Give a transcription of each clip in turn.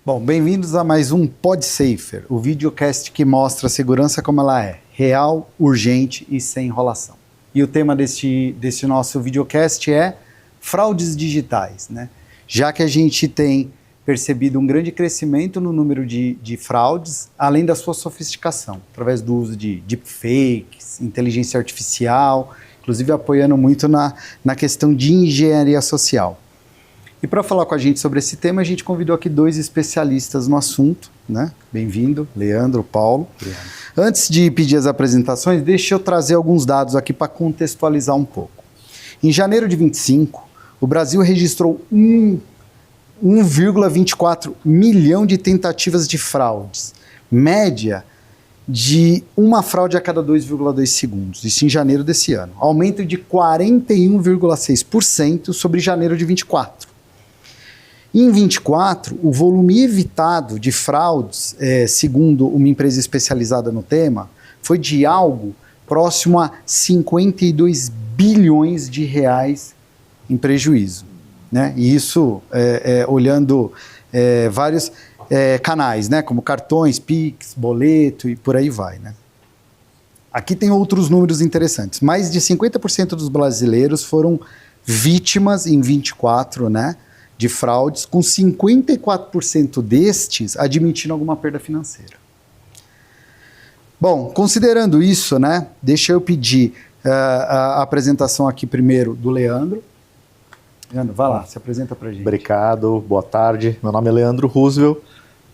Bom, bem-vindos a mais um PodSafer, o videocast que mostra a segurança como ela é, real, urgente e sem enrolação. E o tema deste nosso videocast é fraudes digitais, né? Já que a gente tem percebido um grande crescimento no número de fraudes, além da sua sofisticação, através do uso de deepfakes, inteligência artificial, inclusive apoiando muito na questão de engenharia social. E para falar com a gente sobre esse tema, a gente convidou aqui dois especialistas no assunto, né? Bem-vindo, Leandro, Paulo. Obrigado. Antes de pedir as apresentações, deixa eu trazer alguns dados aqui para contextualizar um pouco. Em janeiro de 25, o Brasil registrou 1,24 milhão de tentativas de fraudes, média de uma fraude a cada 2,2 segundos, isso em janeiro desse ano. Aumento de 41,6% sobre janeiro de 24. Em 24, o volume evitado de fraudes, segundo uma empresa especializada no tema, foi de algo próximo a 52 bilhões de reais em prejuízo, né? E isso olhando vários canais, né? Como cartões, Pix, boleto e por aí vai, né? Aqui tem outros números interessantes. Mais de 50% dos brasileiros foram vítimas em 24, né? De fraudes, com 54% destes admitindo alguma perda financeira. Bom, considerando isso, né, deixa eu pedir a apresentação aqui primeiro do Leandro. Leandro, vai lá, se apresenta pra gente. Obrigado, boa tarde. Meu nome é Leandro Roosevelt,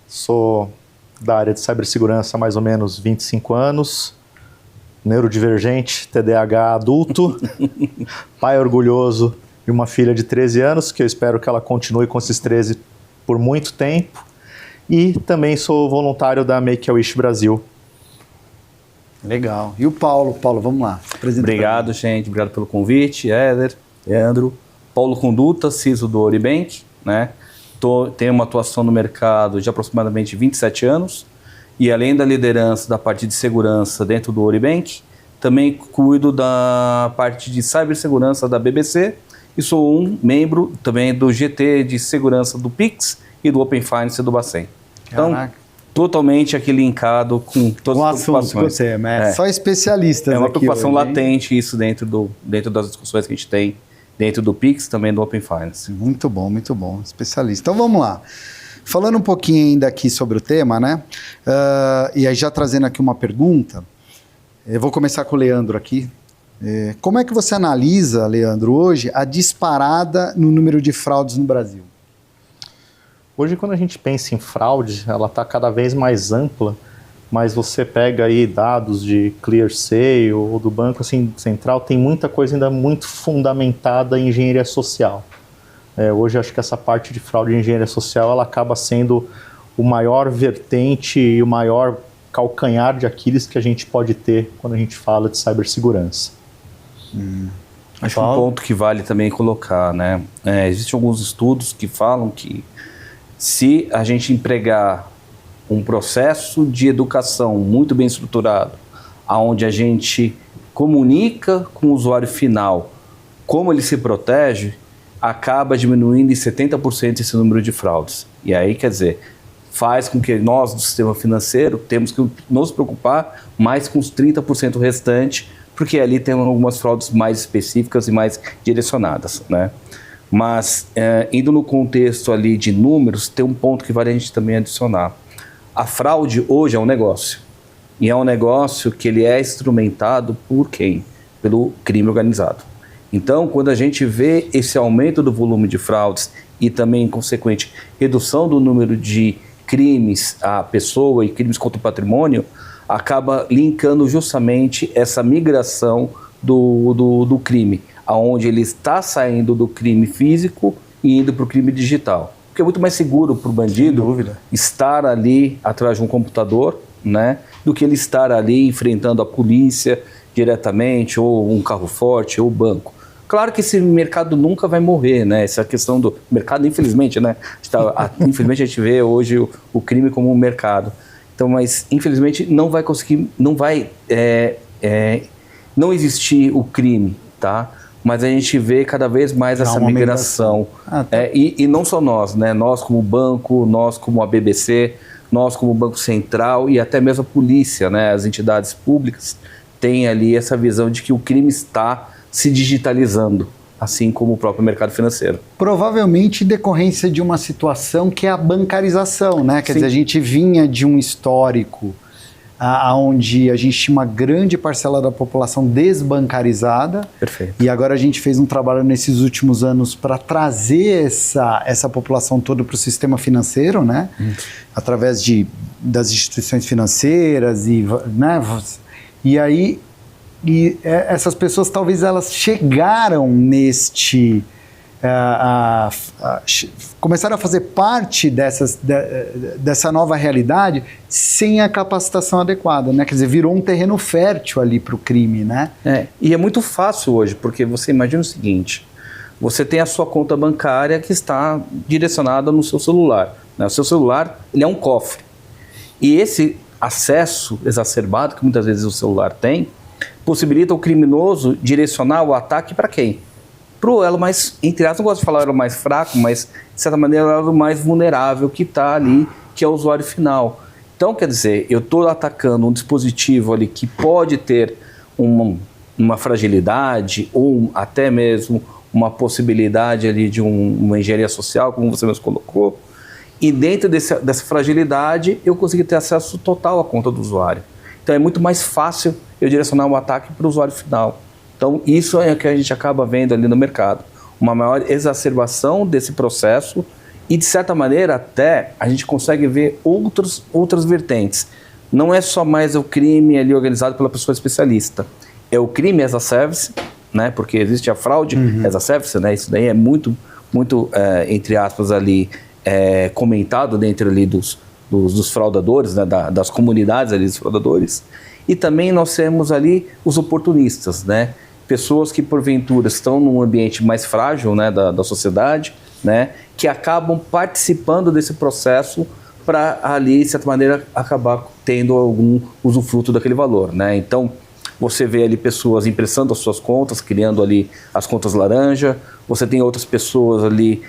sou da área de cibersegurança há mais ou menos 25 anos, neurodivergente, TDAH adulto, pai orgulhoso de uma filha de 13 anos, que eu espero que ela continue com esses 13 por muito tempo. E também sou voluntário da Make-A-Wish Brasil. Legal. E o Paulo? Paulo, vamos lá. Obrigado, gente. Obrigado pelo convite. Éder, Leandro. Paulo Conduta, CISO do Oribank, né? Tenho uma atuação no mercado de aproximadamente 27 anos. E além da liderança da parte de segurança dentro do Oribank, também cuido da parte de cibersegurança da BBC, e sou um membro também do GT de segurança do Pix e do Open Finance do Bacen. Então, totalmente aqui linkado com todas as preocupações. Que você é só especialistas aqui. É uma preocupação hoje, latente isso dentro das discussões que a gente tem dentro do Pix, também do Open Finance. Muito bom, especialista. Então vamos lá. Falando um pouquinho ainda aqui sobre o tema, né? E aí já trazendo aqui uma pergunta, eu vou começar com o Leandro aqui. Como é que você analisa, Leandro, hoje a disparada no número de fraudes no Brasil? Hoje, quando a gente pensa em fraude, ela está cada vez mais ampla, mas você pega aí dados de ClearSale ou do Banco assim, Central, tem muita coisa ainda muito fundamentada em engenharia social. Hoje, acho que essa parte de fraude em engenharia social ela acaba sendo o maior vertente e o maior calcanhar de Aquiles que a gente pode ter quando a gente fala de cibersegurança. Acho um ponto que vale também colocar, né? Existem alguns estudos que falam que se a gente empregar um processo de educação muito bem estruturado, onde a gente comunica com o usuário final como ele se protege, acaba diminuindo em 70% esse número de fraudes. E aí, quer dizer, faz com que nós, do sistema financeiro, temos que nos preocupar mais com os 30% restantes, porque ali tem algumas fraudes mais específicas e mais direcionadas, né? Mas, indo no contexto ali de números, tem um ponto que vale a gente também adicionar. A fraude hoje é um negócio. E é um negócio que ele é instrumentado por quem? Pelo crime organizado. Então, quando a gente vê esse aumento do volume de fraudes e também, em consequente, redução do número de crimes à pessoa e crimes contra o patrimônio, acaba linkando justamente essa migração do crime, aonde ele está saindo do crime físico e indo para o crime digital. Porque é muito mais seguro para o bandido estar ali atrás de um computador, né, do que ele estar ali enfrentando a polícia diretamente, ou um carro forte, ou banco. Claro que esse mercado nunca vai morrer, né? Essa questão do mercado, infelizmente, né? Infelizmente a gente vê hoje o crime como um mercado. Então, mas infelizmente não vai conseguir, não vai não existir o crime, tá? mas a gente vê cada vez mais essa migração. Tá. E não só nós, né? Nós como banco, nós como a BBC, nós como Banco Central e até mesmo a polícia, né? As entidades públicas têm ali essa visão de que o crime está se digitalizando, assim como o próprio mercado financeiro. Provavelmente decorrência de uma situação que é a bancarização, né? Quer dizer, a gente vinha de um histórico onde a gente tinha uma grande parcela da população desbancarizada. Perfeito. E agora a gente fez um trabalho nesses últimos anos para trazer essa população toda para o sistema financeiro, né? Através das instituições financeiras né? E aí essas pessoas talvez elas chegaram começaram a fazer parte dessa nova realidade sem a capacitação adequada, né? Quer dizer, virou um terreno fértil ali para o crime, né? E é muito fácil hoje, porque você imagina o seguinte, você tem a sua conta bancária que está direcionada no seu celular, né? O seu celular, ele é um cofre. E esse acesso exacerbado que muitas vezes o celular tem, possibilita o criminoso direcionar o ataque para quem? Para o elo mais, entre aspas, não gosto de falar elo mais fraco, mas de certa maneira o elo mais vulnerável que está ali, que é o usuário final. Então, quer dizer, eu estou atacando um dispositivo ali que pode ter uma fragilidade ou até mesmo uma possibilidade ali de uma engenharia social, como você mesmo colocou, e dentro dessa fragilidade eu consigo ter acesso total à conta do usuário. Então é muito mais fácil eu direcionar um ataque para o usuário final. Então, isso é o que a gente acaba vendo ali no mercado. Uma maior exacerbação desse processo e, de certa maneira, até a gente consegue ver outras vertentes. Não é só mais o crime ali organizado pela pessoa especialista. É o crime as a service, né? Porque existe a fraude as a service, né? Isso daí é muito entre aspas, ali, comentado dentro ali dos fraudadores, né? Das comunidades ali dos fraudadores. E também nós temos ali os oportunistas, né? Pessoas que porventura estão num ambiente mais frágil, né, da sociedade, né, que acabam participando desse processo para ali, de certa maneira, acabar tendo algum usufruto daquele valor, né? Então, você vê ali pessoas emprestando as suas contas, criando ali as contas laranja, você tem outras pessoas ali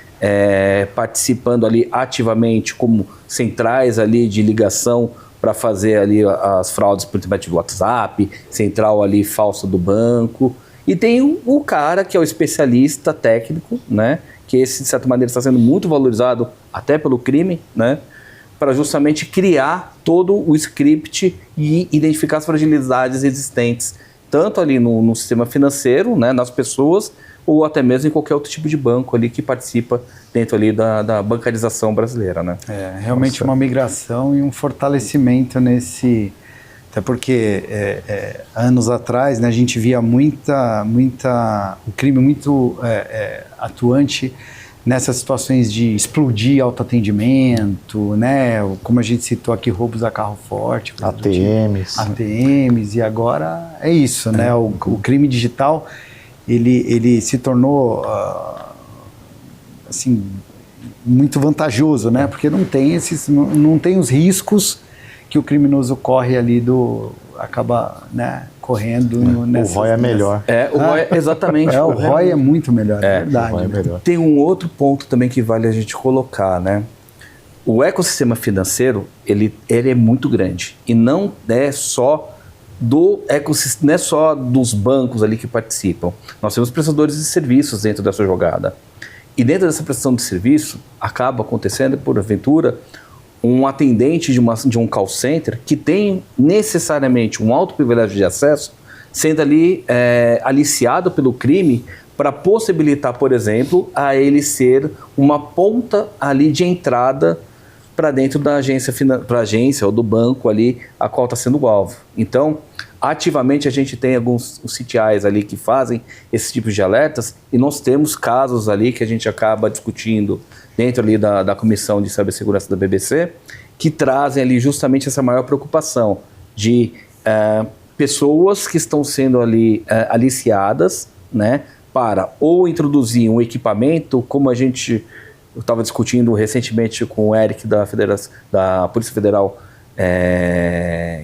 participando ali ativamente como centrais ali de ligação para fazer ali as fraudes por intermédio do WhatsApp, central ali falsa do banco. E tem o cara que é o especialista técnico, né? Que esse, de certa maneira, está sendo muito valorizado até pelo crime, né? Para justamente criar todo o script e identificar as fragilidades existentes, tanto ali no sistema financeiro, né? Nas pessoas, ou até mesmo em qualquer outro tipo de banco ali que participa dentro ali da bancarização brasileira, né? Realmente uma migração e um fortalecimento nesse... Até porque anos atrás, né, a gente via o crime muito atuante nessas situações de explodir autoatendimento, né, como a gente citou aqui, roubos a carro forte, ATMs, e agora é isso, né, o crime digital, ele se tornou assim, muito vantajoso, né, porque não tem os riscos que o criminoso corre ali acaba, né, correndo o ROI é melhor. O ROI, exatamente. O ROI é muito melhor, é verdade. O ROI é melhor. Tem um outro ponto também que vale a gente colocar, né? O ecossistema financeiro, ele é muito grande e não é só do ecossistema, não é só dos bancos ali que participam. Nós temos prestadores de serviços dentro dessa jogada. E dentro dessa prestação de serviço, acaba acontecendo, porventura, um atendente de um call center que tem necessariamente um alto privilégio de acesso, sendo ali aliciado pelo crime para possibilitar, por exemplo, a ele ser uma ponta ali de entrada para dentro da agência ou do banco ali a qual está sendo o alvo. Então, ativamente a gente tem alguns CTIs ali que fazem esse tipo de alertas e nós temos casos ali que a gente acaba discutindo dentro ali da Comissão de Cibersegurança da BBC, que trazem ali justamente essa maior preocupação de pessoas que estão sendo ali aliciadas, né, para ou introduzir um equipamento, como eu estava discutindo recentemente com o Eric da Polícia Federal,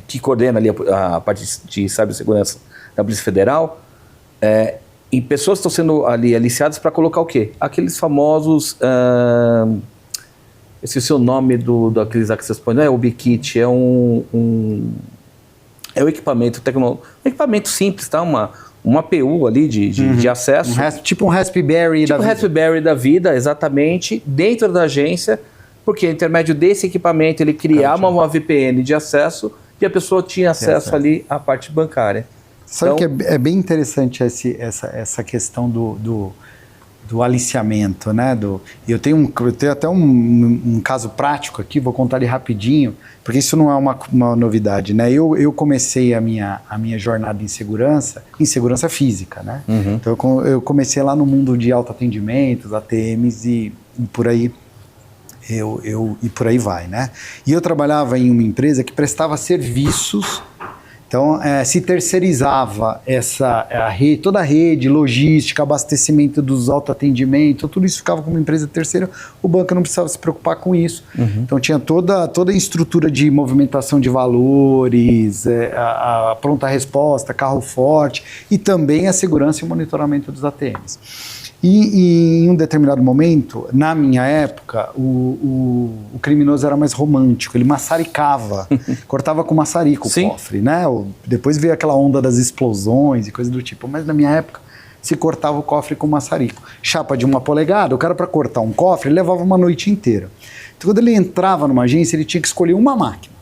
que coordena ali a parte de cibersegurança da Polícia Federal, E pessoas estão sendo ali aliciadas para colocar o quê? Aqueles famosos... esqueci o nome daqueles access points. Não é o UbiKit, é é um equipamento tecnológico. Um equipamento simples, tá? Uma PU ali de acesso. Tipo um Raspberry da vida. Tipo um Raspberry da vida, exatamente, dentro da agência, porque intermédio desse equipamento ele criava uma VPN de acesso e a pessoa tinha acesso ali à parte bancária. Sabe então, que é bem interessante essa questão do aliciamento, né? Eu tenho até um caso prático aqui, vou contar ele rapidinho, porque isso não é uma novidade, né? Eu comecei a minha jornada em segurança física, né? Uhum. Então eu comecei lá no mundo de autoatendimentos, ATMs e por aí e por aí vai, né? E eu trabalhava em uma empresa que prestava serviços. Então, se terceirizava toda a rede, logística, abastecimento dos autoatendimentos, tudo isso ficava com uma empresa terceira, o banco não precisava se preocupar com isso. Uhum. Então, tinha toda a estrutura de movimentação de valores, a pronta resposta, carro forte e também a segurança e o monitoramento dos ATMs. E em um determinado momento, na minha época, o criminoso era mais romântico, ele maçaricava, cortava com maçarico o cofre, né? Depois veio aquela onda das explosões e coisa do tipo, mas na minha época se cortava o cofre com maçarico. Chapa de 1 polegada, o cara para cortar um cofre ele levava uma noite inteira. Então quando ele entrava numa agência, ele tinha que escolher uma máquina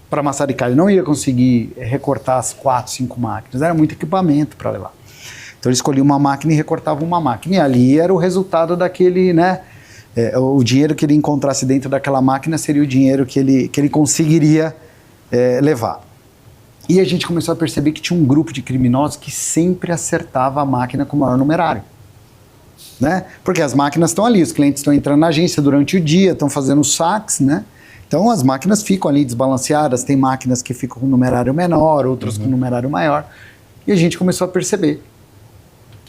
para maçaricar, ele não ia conseguir recortar as 4, 5 máquinas, era muito equipamento para levar. Então ele escolhia uma máquina e recortava uma máquina. E ali era o resultado daquele, né? O dinheiro que ele encontrasse dentro daquela máquina seria o dinheiro que ele conseguiria levar. E a gente começou a perceber que tinha um grupo de criminosos que sempre acertava a máquina com o maior numerário. Né? Porque as máquinas estão ali, os clientes estão entrando na agência durante o dia, estão fazendo saques, né? Então as máquinas ficam ali desbalanceadas, tem máquinas que ficam com numerário menor, outras com numerário maior. E a gente começou a perceber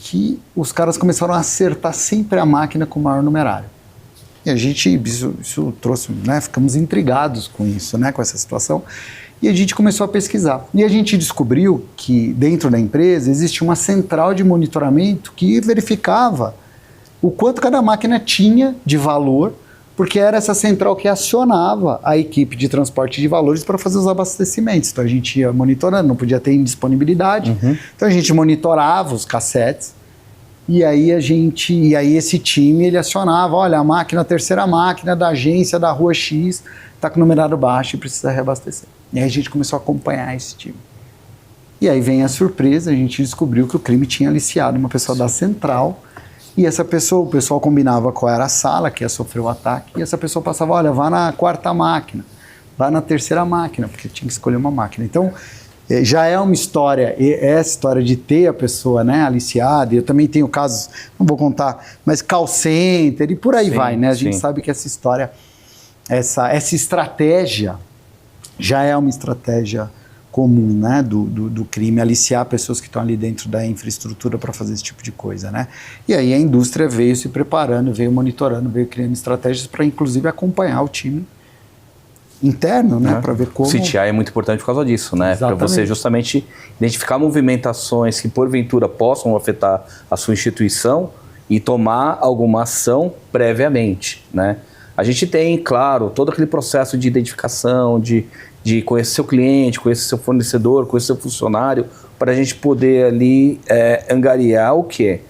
que os caras começaram a acertar sempre a máquina com o maior numerário. E a gente, isso trouxe, né, ficamos intrigados com isso, né, com essa situação, e a gente começou a pesquisar. E a gente descobriu que dentro da empresa existe uma central de monitoramento que verificava o quanto cada máquina tinha de valor, porque era essa central que acionava a equipe de transporte de valores para fazer os abastecimentos. Então a gente ia monitorando, não podia ter indisponibilidade. Uhum. Então a gente monitorava os cassetes e aí esse time ele acionava, olha, a terceira máquina da agência da rua X está com numerário baixo e precisa reabastecer. E aí a gente começou a acompanhar esse time. E aí vem a surpresa, a gente descobriu que o crime tinha aliciado uma pessoa da central. E essa pessoa, o pessoal combinava qual era a sala que ia sofrer o ataque, e essa pessoa passava, olha, vá na 4ª máquina, vá na 3ª máquina, porque tinha que escolher uma máquina. Então, já é uma história, essa história de ter a pessoa, né, aliciada, e eu também tenho casos, não vou contar, mas call center e por aí vai, né? A gente sabe que essa história, essa estratégia, já é uma estratégia comum, né, do crime, aliciar pessoas que estão ali dentro da infraestrutura para fazer esse tipo de coisa, né? E aí a indústria veio se preparando, veio monitorando, veio criando estratégias para inclusive acompanhar o time interno, né, para ver como... O CTI é muito importante por causa disso, né? Para você justamente identificar movimentações que porventura possam afetar a sua instituição e tomar alguma ação previamente, né? A gente tem, claro, todo aquele processo de identificação, de conhecer seu cliente, conhecer seu fornecedor, conhecer seu funcionário, para a gente poder ali angariar o quê?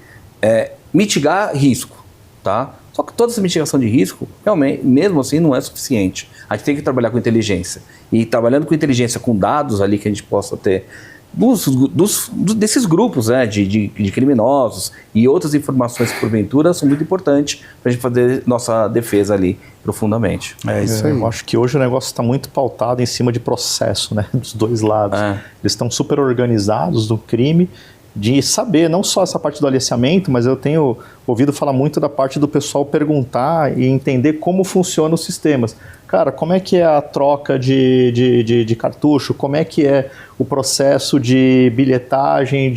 Mitigar risco, tá? Só que toda essa mitigação de risco, realmente, mesmo assim, não é suficiente. A gente tem que trabalhar com inteligência. E trabalhando com inteligência, com dados ali que a gente possa ter, desses grupos, né, de criminosos e outras informações que porventura são muito importantes para a gente fazer nossa defesa ali profundamente. É isso aí. Eu acho que hoje o negócio está muito pautado em cima de processo, né, dos dois lados. Eles estão super organizados no crime, de saber não só essa parte do aliciamento, mas eu tenho ouvido falar muito da parte do pessoal perguntar e entender como funcionam os sistemas. Cara, como é que é a troca de cartucho? Como é que é o processo de bilhetagem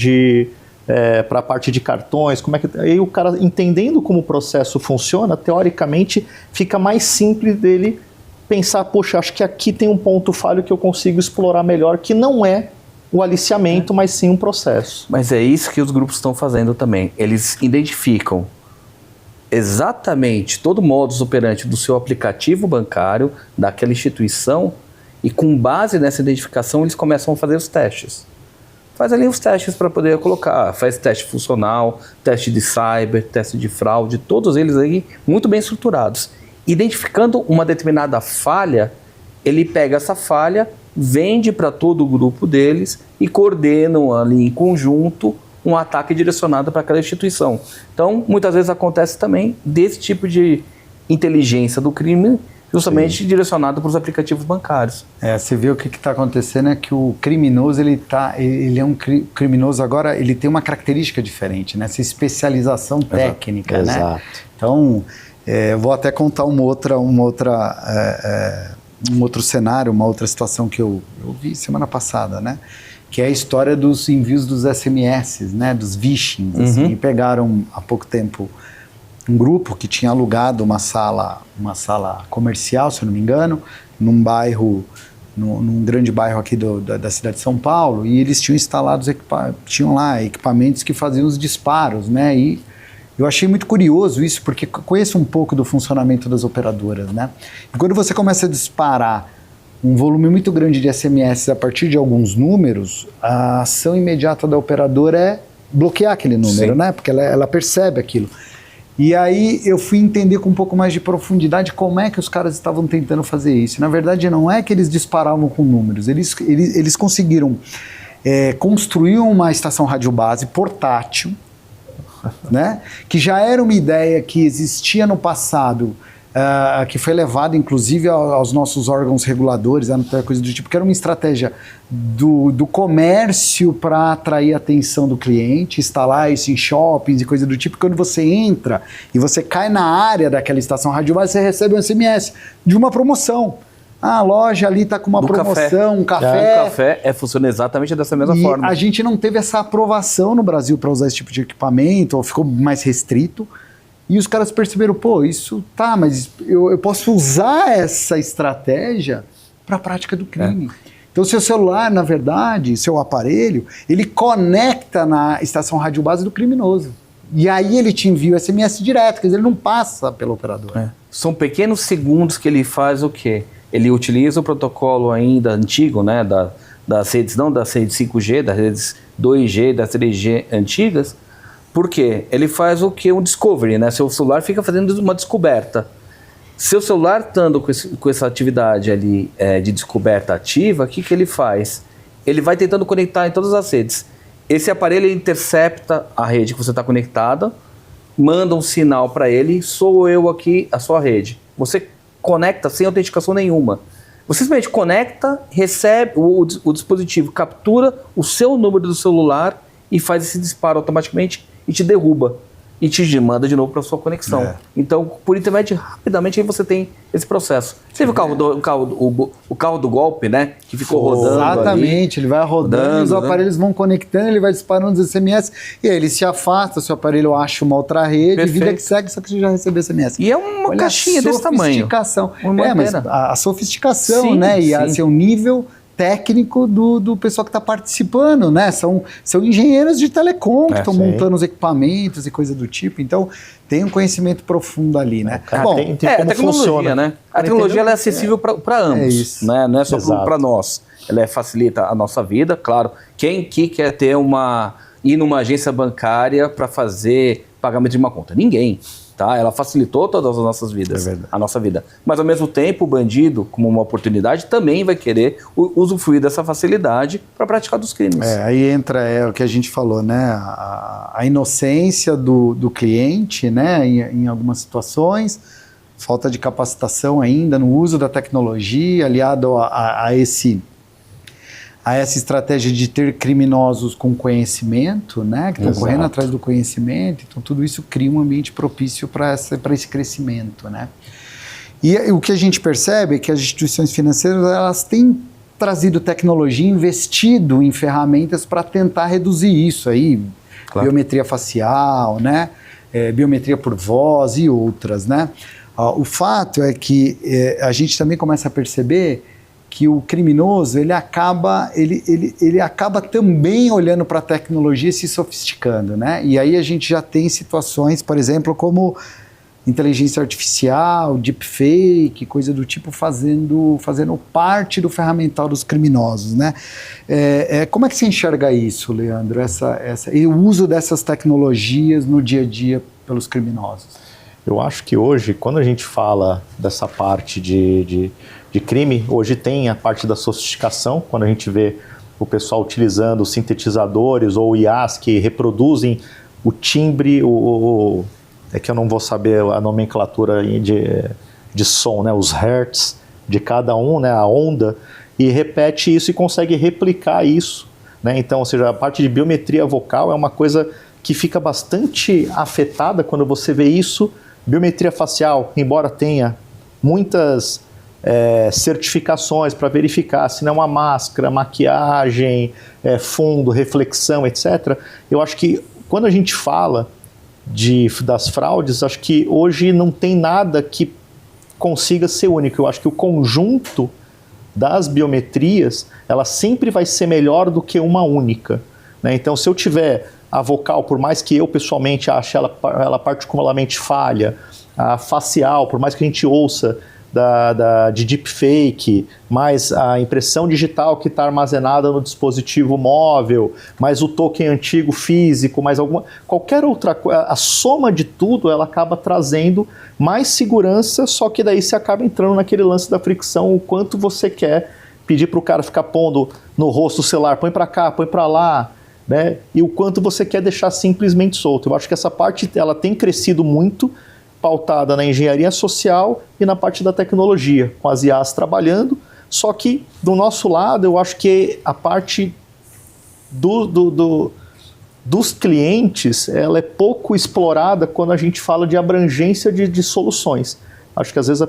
para a parte de cartões? Como é que... Aí o cara, entendendo como o processo funciona, teoricamente fica mais simples dele pensar, poxa, acho que aqui tem um ponto falho que eu consigo explorar melhor, que não é o aliciamento, mas sim um processo. Mas é isso que os grupos estão fazendo também. Eles identificam exatamente todo o modus operandi do seu aplicativo bancário, daquela instituição, e com base nessa identificação eles começam a fazer os testes. Faz ali os testes para poder colocar, faz teste funcional, teste de cyber, teste de fraude, todos eles aí muito bem estruturados. Identificando uma determinada falha, ele pega essa falha, vende para todo o grupo deles e coordenam ali em conjunto um ataque direcionado para aquela instituição. Então, muitas vezes acontece também desse tipo de inteligência do crime, justamente direcionado para os aplicativos bancários. Você vê o que está acontecendo, é que o criminoso, ele é um criminoso agora, ele tem uma característica diferente, né? Essa especialização técnica, né? Exato. Então, eu vou até contar um outro cenário, uma outra situação que eu vi semana passada, né? Que é a história dos envios dos SMS, né? Dos phishing. Assim, pegaram há pouco tempo um grupo que tinha alugado uma sala comercial, se eu não me engano, num grande bairro aqui da cidade de São Paulo, e eles tinham instalados tinham lá equipamentos que faziam os disparos, né? E eu achei muito curioso isso, porque conheço um pouco do funcionamento das operadoras, né? E quando você começa a disparar um volume muito grande de SMS a partir de alguns números, a ação imediata da operadora é bloquear aquele número, né? Porque ela percebe aquilo. E aí eu fui entender com um pouco mais de profundidade como é que os caras estavam tentando fazer isso. Na verdade, não é que eles disparavam com números, eles conseguiram construir uma estação radiobase portátil, né? Que já era uma ideia que existia no passado, que foi levada inclusive aos nossos órgãos reguladores, coisa do tipo, que era uma estratégia do comércio para atrair a atenção do cliente, instalar isso em shoppings e coisa do tipo. Quando você entra e você cai na área daquela estação radiobase, você recebe um SMS de uma promoção. A loja ali está com uma promoção, um café. O café funciona exatamente dessa mesma forma. A gente não teve essa aprovação no Brasil para usar esse tipo de equipamento, ou ficou mais restrito. E os caras perceberam, isso tá, mas eu posso usar essa estratégia para a prática do crime. Então, seu celular, na verdade, seu aparelho, ele conecta na estação radiobase do criminoso. E aí ele te envia o SMS direto, quer dizer, ele não passa pelo operador. São pequenos segundos que ele faz o quê? Ele utiliza o protocolo ainda antigo, né, das redes, não das redes 5G, das redes 2G, das 3G antigas. Por quê? Ele faz o quê? Um discovery, né? Seu celular fica fazendo uma descoberta. Seu celular estando com essa atividade ali de descoberta ativa, o que ele faz? Ele vai tentando conectar em todas as redes. Esse aparelho intercepta a rede que você está conectada, manda um sinal para ele, sou eu aqui, a sua rede. Você conecta sem autenticação nenhuma. Você simplesmente conecta, recebe, o dispositivo captura o seu número do celular e faz esse disparo automaticamente e te derruba. E te manda de novo para sua conexão. Então, por internet, rapidamente aí você tem esse processo. Você viu o carro do golpe, né? Que ficou rodando. Exatamente, ele vai rodando, os aparelhos vão conectando, ele vai disparando os SMS, e aí ele se afasta, seu aparelho acha uma outra rede, vida que segue, só que você já recebeu SMS. E é uma caixinha desse tamanho. Sofisticação. Mas a sofisticação, né? E o nível técnico do pessoal que está participando, né? São engenheiros de telecom que estão montando os equipamentos e coisa do tipo. Então, tem um conhecimento profundo ali, né? Bom, tem como a tecnologia, funciona, né? A tecnologia ela é acessível para ambos, né? Não é só para nós. Ela facilita a nossa vida, claro. Quem que quer ir numa agência bancária para fazer pagamento de uma conta? Ninguém. Tá? Ela facilitou todas as nossas vidas, a nossa vida. Mas, ao mesmo tempo, o bandido, como uma oportunidade, também vai querer usufruir dessa facilidade para praticar dos crimes. Aí entra o que a gente falou, né? A inocência do cliente, né? Em algumas situações, falta de capacitação ainda no uso da tecnologia, aliado a essa estratégia de ter criminosos com conhecimento, né, que estão correndo atrás do conhecimento. Então, tudo isso cria um ambiente propício para esse crescimento, né? E o que a gente percebe é que as instituições financeiras, elas têm trazido tecnologia, investido em ferramentas para tentar reduzir isso aí, biometria facial, né, biometria por voz e outras, né? O fato é que a gente também começa a perceber que o criminoso ele acaba também olhando para a tecnologia e se sofisticando, né? E aí a gente já tem situações, por exemplo, como inteligência artificial, deepfake, coisa do tipo, fazendo parte do ferramental dos criminosos, né? Como é que você enxerga isso, Leandro? E o uso dessas tecnologias no dia a dia pelos criminosos? Eu acho que hoje, quando a gente fala dessa parte de crime, hoje tem a parte da sofisticação, quando a gente vê o pessoal utilizando sintetizadores ou IAs que reproduzem o timbre, é que eu não vou saber a nomenclatura de som, né, os hertz de cada um, né, a onda, e repete isso e consegue replicar isso, né? Então, ou seja, a parte de biometria vocal é uma coisa que fica bastante afetada quando você vê isso. Biometria facial, embora tenha muitas certificações para verificar se não é uma máscara, maquiagem, fundo, reflexão, etc. Eu acho que quando a gente fala das fraudes, acho que hoje não tem nada que consiga ser único. Eu acho que o conjunto das biometrias, ela sempre vai ser melhor do que uma única, né? Então, se eu tiver a vocal, por mais que eu pessoalmente ache ela particularmente falha, a facial, por mais que a gente ouça de deepfake, mais a impressão digital que está armazenada no dispositivo móvel, mais o token antigo físico, mais qualquer outra coisa, a soma de tudo, ela acaba trazendo mais segurança, só que daí você acaba entrando naquele lance da fricção, o quanto você quer pedir para o cara ficar pondo no rosto o celular, põe para cá, põe para lá, né? E o quanto você quer deixar simplesmente solto. Eu acho que essa parte ela tem crescido muito, pautada na engenharia social e na parte da tecnologia, com as IAs trabalhando, só que do nosso lado eu acho que a parte dos clientes ela é pouco explorada quando a gente fala de abrangência de soluções. Acho que às vezes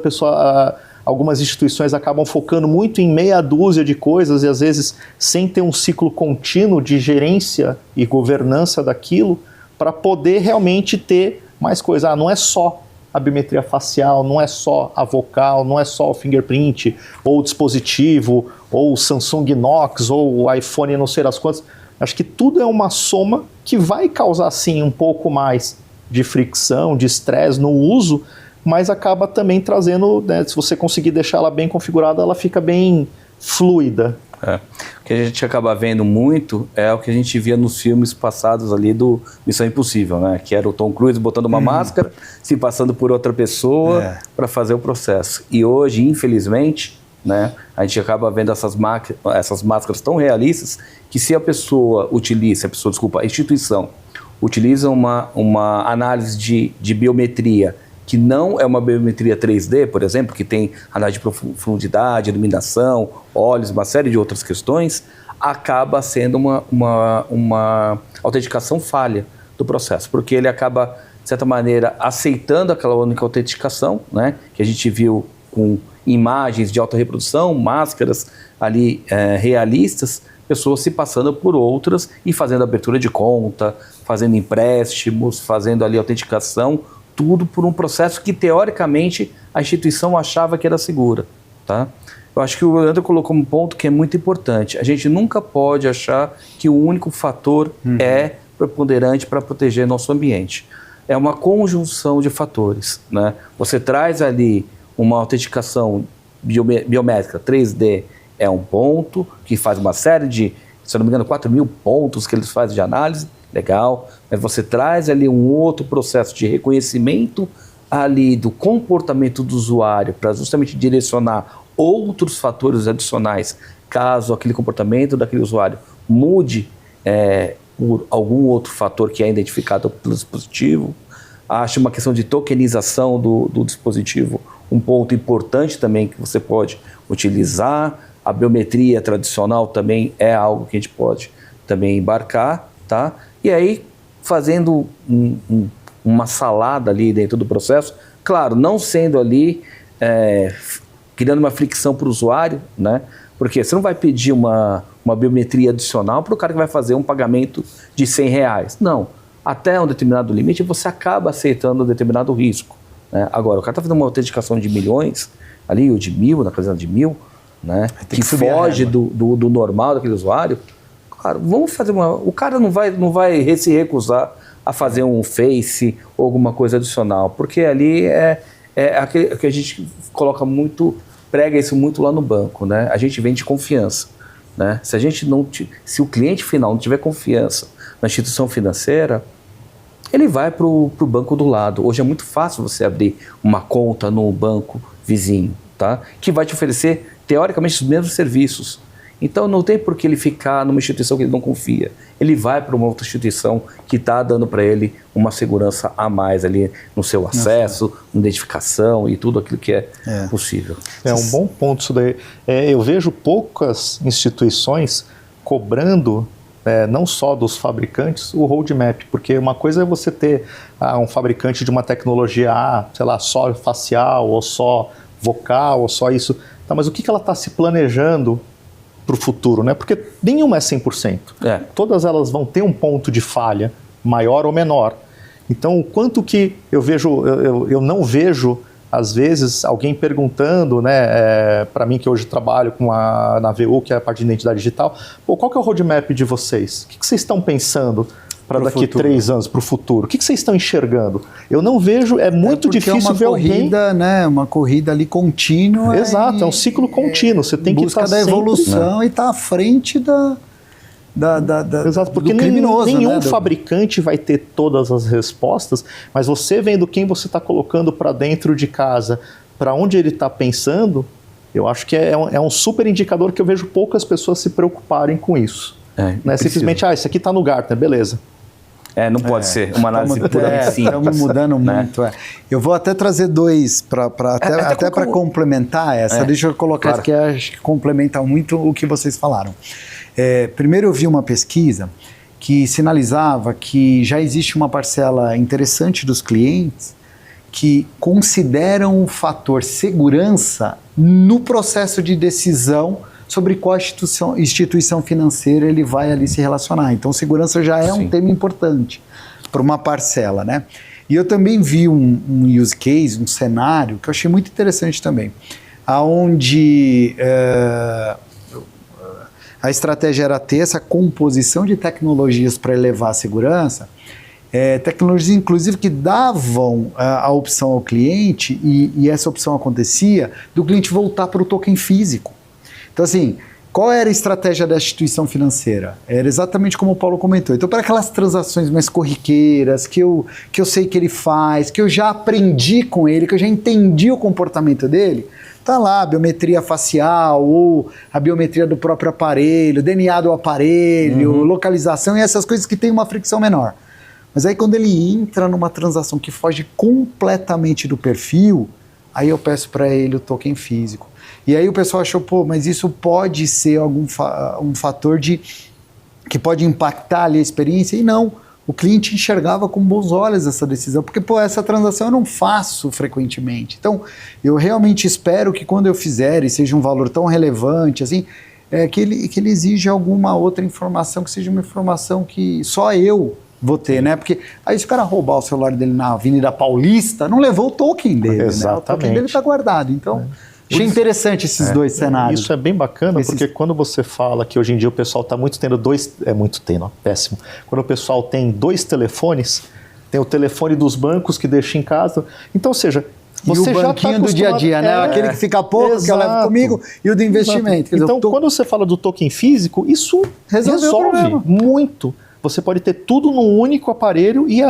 algumas instituições acabam focando muito em meia dúzia de coisas e às vezes sem ter um ciclo contínuo de gerência e governança daquilo para poder realmente ter mais coisa. Não é só a biometria facial, não é só a vocal, não é só o fingerprint, ou o dispositivo, ou o Samsung Knox, ou o iPhone não sei das quantas. Acho que tudo é uma soma que vai causar, sim, um pouco mais de fricção, de estresse no uso, mas acaba também trazendo, né, se você conseguir deixar ela bem configurada, ela fica bem fluida. O que a gente acaba vendo muito é o que a gente via nos filmes passados ali do Missão Impossível, né? Que era o Tom Cruise botando uma máscara, se passando por outra pessoa para fazer o processo. E hoje, infelizmente, né, a gente acaba vendo essas máscaras tão realistas que se a instituição utiliza uma análise de biometria que não é uma biometria 3D, por exemplo, que tem análise de profundidade, iluminação, olhos, uma série de outras questões, acaba sendo uma autenticação falha do processo, porque ele acaba, de certa maneira, aceitando aquela única autenticação, né, que a gente viu com imagens de alta reprodução, máscaras ali realistas, pessoas se passando por outras e fazendo abertura de conta, fazendo empréstimos, fazendo ali autenticação, tudo por um processo que, teoricamente, a instituição achava que era segura, tá? Eu acho que o Leandro colocou um ponto que é muito importante. A gente nunca pode achar que o único fator é preponderante para proteger nosso ambiente. É uma conjunção de fatores, né? Você traz ali uma autenticação biométrica 3D, é um ponto que faz uma série de, se eu não me engano, 4.000 pontos que eles fazem de análise, legal, mas você traz ali um outro processo de reconhecimento ali do comportamento do usuário para justamente direcionar outros fatores adicionais, caso aquele comportamento daquele usuário mude por algum outro fator que é identificado pelo dispositivo. Acho uma questão de tokenização do dispositivo um ponto importante também que você pode utilizar. A biometria tradicional também é algo que a gente pode também embarcar, tá? E aí, fazendo uma salada ali dentro do processo, claro, não sendo ali, criando uma fricção para o usuário, né? Porque você não vai pedir uma biometria adicional para o cara que vai fazer um pagamento de R$100. Não. Até um determinado limite, você acaba aceitando um determinado risco, né? Agora, o cara está fazendo uma autenticação de milhões, ali, ou de 1.000, na casa de 1.000, né? Tem Que subir a foge régua. do normal daquele usuário. Claro, vamos fazer o cara não vai se recusar a fazer um Face ou alguma coisa adicional, porque ali é aquele que a gente coloca muito, prega isso muito lá no banco, né? A gente vende confiança, né? Se o cliente final não tiver confiança na instituição financeira, ele vai para o banco do lado. Hoje é muito fácil você abrir uma conta no banco vizinho, tá? Que vai te oferecer, teoricamente, os mesmos serviços. Então não tem por que ele ficar numa instituição que ele não confia. Ele vai para uma outra instituição que está dando para ele uma segurança a mais ali no seu acesso, na identificação e tudo aquilo que é possível. É um bom ponto isso daí. Eu vejo poucas instituições cobrando, não só dos fabricantes, o roadmap, porque uma coisa é você ter um fabricante de uma tecnologia, sei lá, só facial, ou só vocal, ou só isso. Tá, mas o que ela está se planejando para o futuro, né? Porque nenhuma é 100%. Todas elas vão ter um ponto de falha, maior ou menor. Então, o quanto que eu vejo, eu não vejo, às vezes, alguém perguntando, né, para mim que hoje trabalho na VU, que é a parte de identidade digital, qual que é o roadmap de vocês? O que vocês estão pensando para daqui 3 anos, para o futuro? O que vocês estão enxergando? Eu não vejo, é muito difícil ver alguém... É uma corrida, né? Uma corrida ali contínua. Exato, é um ciclo contínuo. Você tem que estar da evolução, né? E estar à frente Exato, porque do criminoso, nenhum fabricante vai ter todas as respostas, mas você vendo quem você está colocando para dentro de casa, para onde ele está pensando, eu acho que é um super indicador que eu vejo poucas pessoas se preocuparem com isso. Né? Simplesmente, isso aqui está no Gartner, beleza. Não pode ser uma análise puramente simples. Estamos mudando muito. Eu vou até trazer 2 até para complementar essa. Deixa eu colocar isso que acho que complementa muito o que vocês falaram. Primeiro eu vi uma pesquisa que sinalizava que já existe uma parcela interessante dos clientes que consideram o fator segurança no processo de decisão sobre qual instituição financeira ele vai ali se relacionar. Então, segurança já é um tema importante para uma parcela, né? E eu também vi um use case, um cenário, que eu achei muito interessante também, onde a estratégia era ter essa composição de tecnologias para elevar a segurança, tecnologias, inclusive, que davam a opção ao cliente, e essa opção acontecia, do cliente voltar para o token físico. Então, assim, qual era a estratégia da instituição financeira? Era exatamente como o Paulo comentou. Então, para aquelas transações mais corriqueiras, que eu sei que ele faz, que eu já aprendi com ele, que eu já entendi o comportamento dele, tá lá a biometria facial, ou a biometria do próprio aparelho, DNA do aparelho, localização e essas coisas que tem uma fricção menor. Mas aí quando ele entra numa transação que foge completamente do perfil, aí eu peço para ele o token físico. E aí o pessoal achou, mas isso pode ser um fator que pode impactar ali a experiência, e não. O cliente enxergava com bons olhos essa decisão, porque essa transação eu não faço frequentemente. Então, eu realmente espero que quando eu fizer, e seja um valor tão relevante, assim, que ele exija alguma outra informação, que seja uma informação que só eu vou ter, né? Porque aí se o cara roubar o celular dele na Avenida Paulista, não levou o token dele, né? O token dele está guardado, então... Achei interessante esses 2 cenários. Isso é bem bacana, porque quando você fala que hoje em dia o pessoal está muito tendo péssimo. Quando o pessoal tem 2 telefones, tem o telefone dos bancos que deixa em casa. Então, ou seja, você e o banquinho do dia a dia, né? Aquele que fica pouco, que eu levo comigo, e o do investimento. Quer dizer, então, quando você fala do token físico, isso resolve muito. Você pode ter tudo num único aparelho e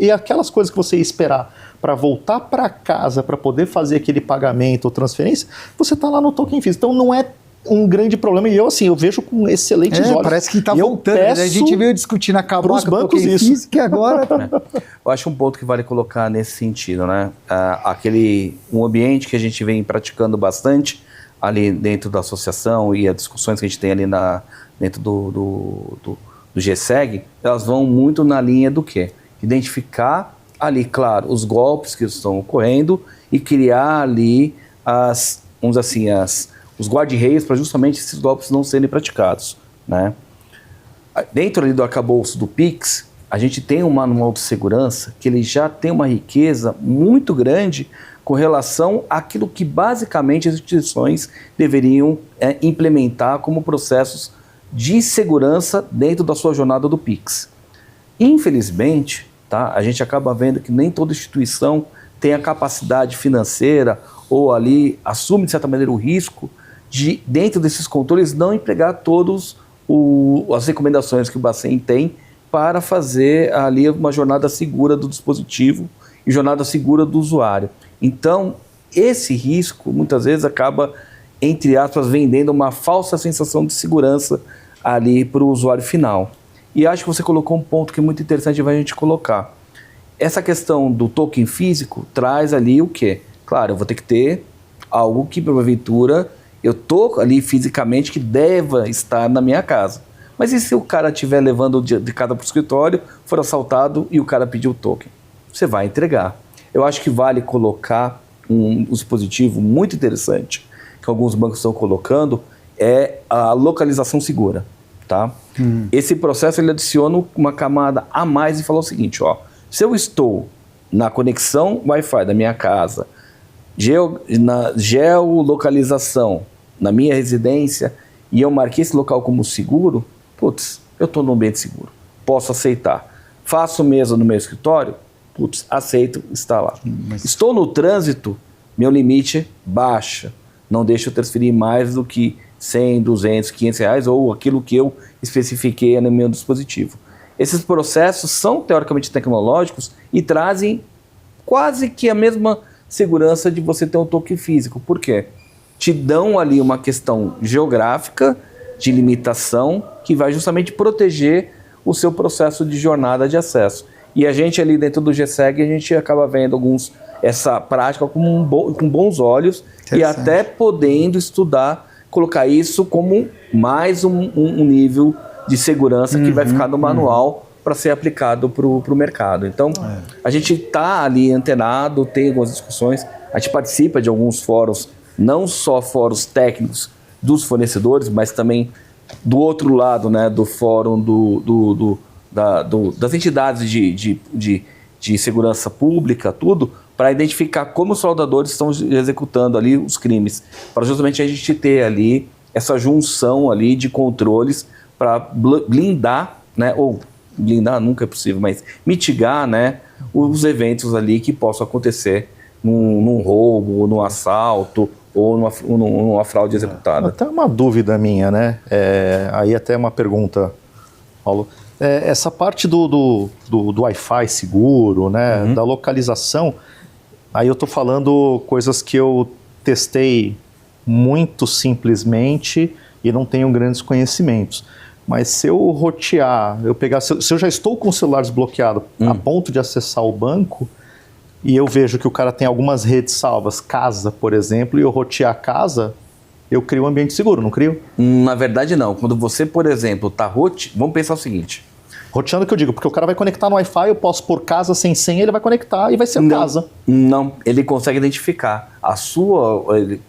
aquelas coisas que você ia esperar para voltar para casa, para poder fazer aquele pagamento ou transferência, você está lá no token físico. Então não é um grande problema. E eu vejo com excelentes olhos. Parece que está voltando. A gente veio discutindo acabar com o token físico e agora... Eu acho um ponto que vale colocar nesse sentido, né? Um ambiente que a gente vem praticando bastante ali dentro da associação e as discussões que a gente tem ali dentro do GSEG, elas vão muito na linha do quê? Identificar ali, claro, os golpes que estão ocorrendo e criar ali os guarda-reios para justamente esses golpes não serem praticados, né? Dentro ali do arcabouço do Pix, a gente tem um manual de segurança que ele já tem uma riqueza muito grande com relação àquilo que basicamente as instituições deveriam implementar como processos de segurança dentro da sua jornada do Pix. Infelizmente, tá, a gente acaba vendo que nem toda instituição tem a capacidade financeira ou ali assume, de certa maneira, o risco de, dentro desses controles, não empregar todas as recomendações que o Bacen tem para fazer ali uma jornada segura do dispositivo e jornada segura do usuário. Então, esse risco, muitas vezes, acaba, entre aspas, vendendo uma falsa sensação de segurança ali para o usuário final. E acho que você colocou um ponto que é muito interessante para a gente colocar. Essa questão do token físico traz ali o quê? Claro, eu vou ter que ter algo que, porventura, eu estou ali fisicamente que deva estar na minha casa. Mas e se o cara estiver levando de casa para o escritório, for assaltado e o cara pediu o token? Você vai entregar. Eu acho que vale colocar um dispositivo muito interessante, que alguns bancos estão colocando, é a localização segura. Tá? Esse processo ele adiciona uma camada a mais e fala o seguinte, ó, se eu estou na conexão Wi-Fi da minha casa, na geolocalização na minha residência, e eu marquei esse local como seguro, putz, eu estou num ambiente seguro, posso aceitar. Faço mesmo no meu escritório, putz, aceito, está lá. Estou no trânsito, meu limite baixa, não deixo eu transferir mais do que 100, 200, 500 reais ou aquilo que eu especifiquei no meu dispositivo. Esses processos são teoricamente tecnológicos e trazem quase que a mesma segurança de você ter um token físico. Por quê? Te dão ali uma questão geográfica de limitação que vai justamente proteger o seu processo de jornada de acesso. E a gente ali dentro do GSEG, a gente acaba vendo essa prática com bons olhos e até podendo estudar, colocar isso como mais um nível de segurança que vai ficar no manual para ser aplicado para o mercado. Então, a gente está ali antenado, tem algumas discussões, a gente participa de alguns fóruns, não só fóruns técnicos dos fornecedores, mas também do outro lado, né, do fórum das entidades de segurança pública, tudo, para identificar como os fraudadores estão executando ali os crimes, para justamente a gente ter ali essa junção ali de controles para blindar, né, ou blindar nunca é possível, mas mitigar, né, os eventos ali que possam acontecer num roubo, num assalto ou numa fraude executada. Até uma dúvida minha, né? Aí até uma pergunta, Paulo. Essa parte do Wi-Fi seguro, né, da localização, aí eu estou falando coisas que eu testei muito simplesmente e não tenho grandes conhecimentos. Mas se eu rotear, se eu já estou com o celular desbloqueado a ponto de acessar o banco, e eu vejo que o cara tem algumas redes salvas, casa, por exemplo, e eu rotear a casa, eu crio um ambiente seguro, não crio? Na verdade, não. Quando você, por exemplo, está vamos pensar o seguinte. Roteando que eu digo, porque o cara vai conectar no Wi-Fi, eu posso pôr casa sem senha, ele vai conectar e vai ser a casa. Não, ele consegue identificar.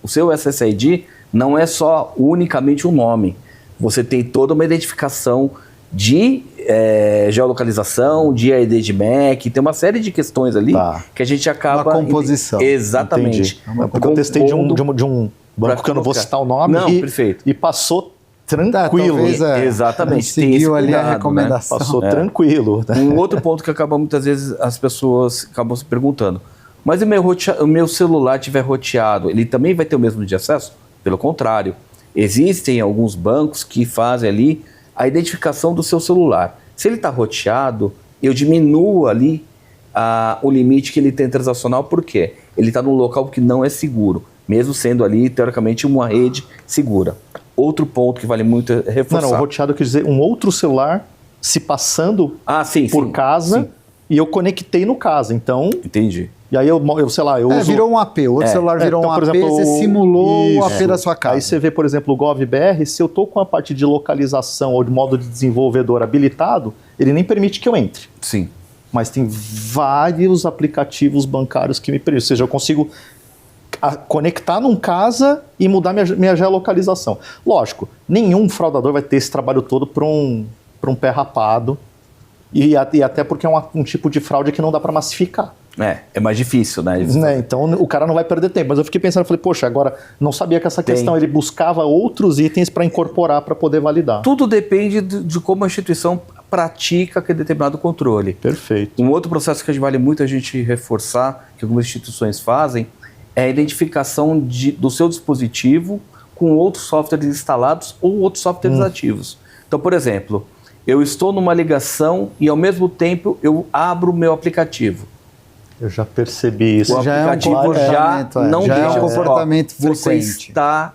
O seu SSID não é só unicamente um nome. Você tem toda uma identificação de geolocalização, de ID de MAC, tem uma série de questões ali que a gente acaba... Uma composição. Exatamente. Porque eu testei de um banco que eu não vou citar o nome perfeito. E passou tranquilo. Exatamente. Seguiu ali a recomendação. Passou tranquilo. Um outro ponto que acaba muitas vezes as pessoas acabam se perguntando, mas se o meu celular estiver roteado, ele também vai ter o mesmo nível de acesso? Pelo contrário. Existem alguns bancos que fazem ali a identificação do seu celular. Se ele está roteado, eu diminuo ali o limite que ele tem transacional, por quê? Ele está num local que não é seguro, mesmo sendo ali, teoricamente, uma rede segura. Outro ponto que vale muito reforçar. Não, roteado quer dizer um outro celular se passando por casa e eu conectei no casa, então... Entendi. E aí eu sei lá, eu uso... virou um AP, o outro celular virou então, um AP, exemplo, você simulou o AP da sua casa. Aí você vê, por exemplo, o GovBR, se eu estou com a parte de localização ou de modo de desenvolvedor habilitado, ele nem permite que eu entre. Sim. Mas tem vários aplicativos bancários que me permitem, ou seja, eu consigo conectar num casa e mudar minha geolocalização. Lógico, nenhum fraudador vai ter esse trabalho todo para um pé rapado E até porque é um tipo de fraude que não dá para massificar. É mais difícil, né? Então o cara não vai perder tempo. Mas eu fiquei pensando, falei, poxa, agora não sabia que essa questão, ele buscava outros itens para incorporar, para poder validar. Tudo depende de como a instituição pratica aquele determinado controle. Perfeito. Um outro processo que vale muito a gente reforçar, que algumas instituições fazem, é a identificação do seu dispositivo com outros softwares instalados ou outros softwares ativos. Então, por exemplo, eu estou numa ligação e ao mesmo tempo eu abro o meu aplicativo. Eu já percebi isso. O aplicativo não já deixa é um comportamento você frequente. está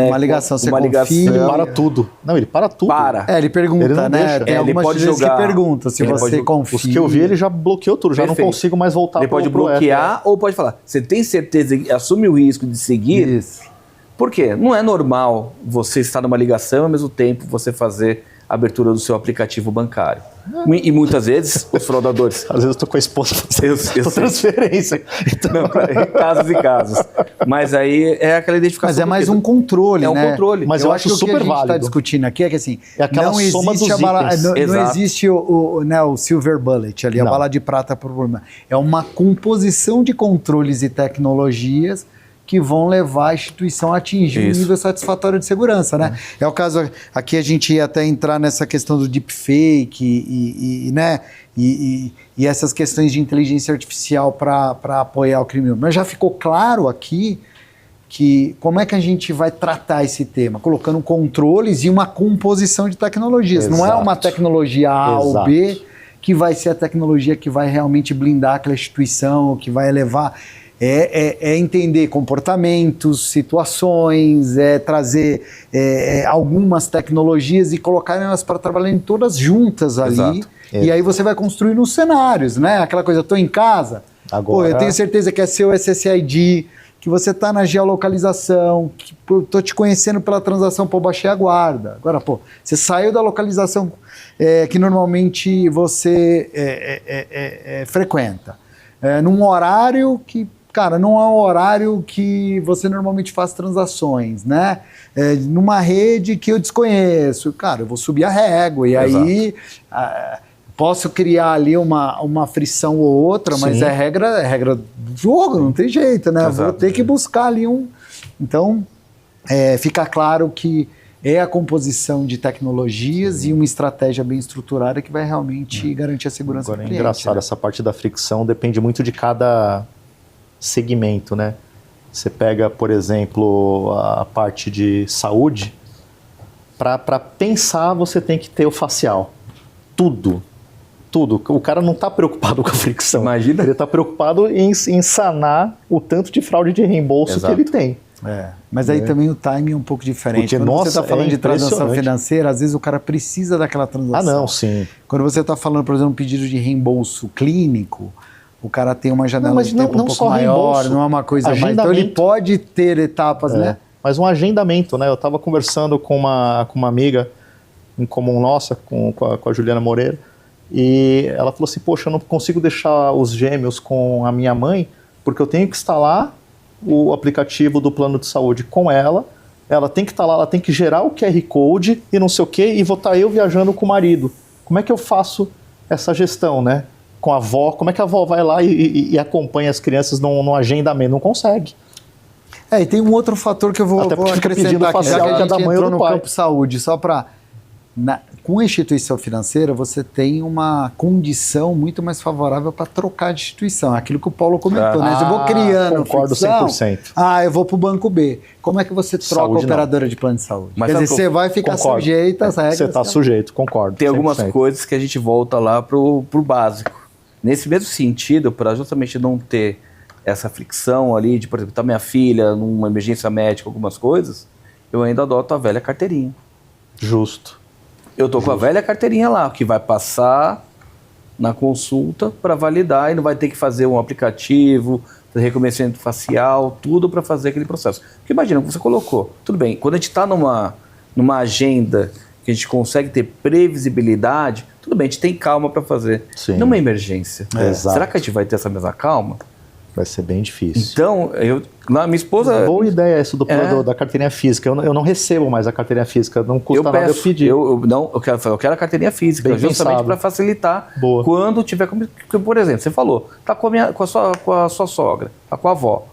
uma ligação, você Ele para tudo. Não, ele para tudo. Ele pergunta, ele não né? deixa. Tem algumas pode vezes jogar, que pergunta se você confia. Os que eu vi, ele já bloqueou tudo, já não consigo mais voltar Ele pode bloquear ou pode falar, você tem certeza que assume o risco de seguir? Isso. Por quê? Não é normal você estar numa ligação e ao mesmo tempo você fazer a abertura do seu aplicativo bancário. E muitas vezes os fraudadores... Às vezes eu tô com a esposa eu transferência. Então... Não, casos e casos. Mas aí é aquela identificação. Mas é mais um controle, né? É um controle. Mas eu acho que super o que a gente está válido. discutindo aqui é que assim, é aquela não soma existe dos itens. não existe o silver bullet ali, a bala de prata por problema. É uma composição de controles e tecnologias que vão levar a instituição a atingir um nível satisfatório de segurança, né? É o caso, aqui a gente ia até entrar nessa questão do deepfake né? E essas questões de inteligência artificial para apoiar o crime. Mas já ficou claro aqui que como é que a gente vai tratar esse tema? Colocando controles e uma composição de tecnologias. Não é uma tecnologia A ou B que vai ser a tecnologia que vai realmente blindar aquela instituição, que vai elevar... É entender comportamentos, situações, trazer algumas tecnologias e colocar elas para trabalharem todas juntas ali. Exato. E aí você vai construindo os cenários, né? Aquela coisa, estou em casa, agora... eu tenho certeza que é seu SSID, que você está na geolocalização, que estou te conhecendo pela transação, baixei a guarda. Agora, você saiu da localização que normalmente você frequenta. Num horário que... Cara, não é um horário que você normalmente faz transações, né? Numa rede que eu desconheço. Cara, eu vou subir a régua e aí posso criar ali uma frição ou outra, mas é regra do jogo, não tem jeito, né? Exato. Vou ter que buscar ali Então, fica claro que é a composição de tecnologias e uma estratégia bem estruturada que vai realmente garantir a segurança do cliente. É engraçado, essa parte da fricção depende muito de cada... segmento, né? Você pega, por exemplo, a parte de saúde, para pensar você tem que ter o facial. Tudo. O cara não está preocupado com a fricção. Imagina. Ele está preocupado em sanar o tanto de fraude de reembolso que ele tem. Mas aí também o timing é um pouco diferente. Quando você está falando de transação financeira, às vezes o cara precisa daquela transação. Não, sim. Quando você está falando, por exemplo, um pedido de reembolso clínico, o cara tem uma janela de tempo um pouco maior, não é uma coisa mais... Então ele pode ter etapas, né? Mas um agendamento, né? Eu estava conversando com uma amiga em comum nossa, com a Juliana Moreira, e ela falou assim, poxa, eu não consigo deixar os gêmeos com a minha mãe, porque eu tenho que instalar o aplicativo do plano de saúde com ela tem que estar lá, ela tem que gerar o QR Code e não sei o quê, e vou estar eu viajando com o marido. Como é que eu faço essa gestão, né? Com a avó, como é que a avó vai lá e acompanha as crianças no agendamento? Não consegue. E tem um outro fator que eu vou acrescentar aqui, já que a gente entrou no campo saúde, só para... Com a instituição financeira, você tem uma condição muito mais favorável para trocar de instituição. Aquilo que o Paulo comentou, né? Eu vou criando concordo fricção, 100%. eu vou para o banco B. Como é que você troca a operadora de plano de saúde? Mas quer dizer, você vai ficar sujeito às regras. Você está sujeito, concordo. Tem algumas coisas que a gente volta lá pro básico. Nesse mesmo sentido, para justamente não ter essa fricção ali de, por exemplo, tá minha filha numa emergência médica, algumas coisas, eu ainda adoto a velha carteirinha. Justo. Eu tô com a velha carteirinha lá, que vai passar na consulta para validar e não vai ter que fazer um aplicativo, reconhecimento facial, tudo para fazer aquele processo. Porque imagina, você colocou, tudo bem, quando a gente está numa agenda que a gente consegue ter previsibilidade, tudo bem, a gente tem calma para fazer. Sim. Numa emergência, Exato. será que a gente vai ter essa mesma calma? Vai ser bem difícil. Então, minha esposa... Boa ideia isso da carteirinha física. Eu não recebo mais a carteirinha física, não custa nada eu pedir. Eu quero a carteirinha física, Bem justamente pensado. para facilitar. Boa. Quando tiver... Por exemplo, você falou, tá com a sua sogra, tá com a avó.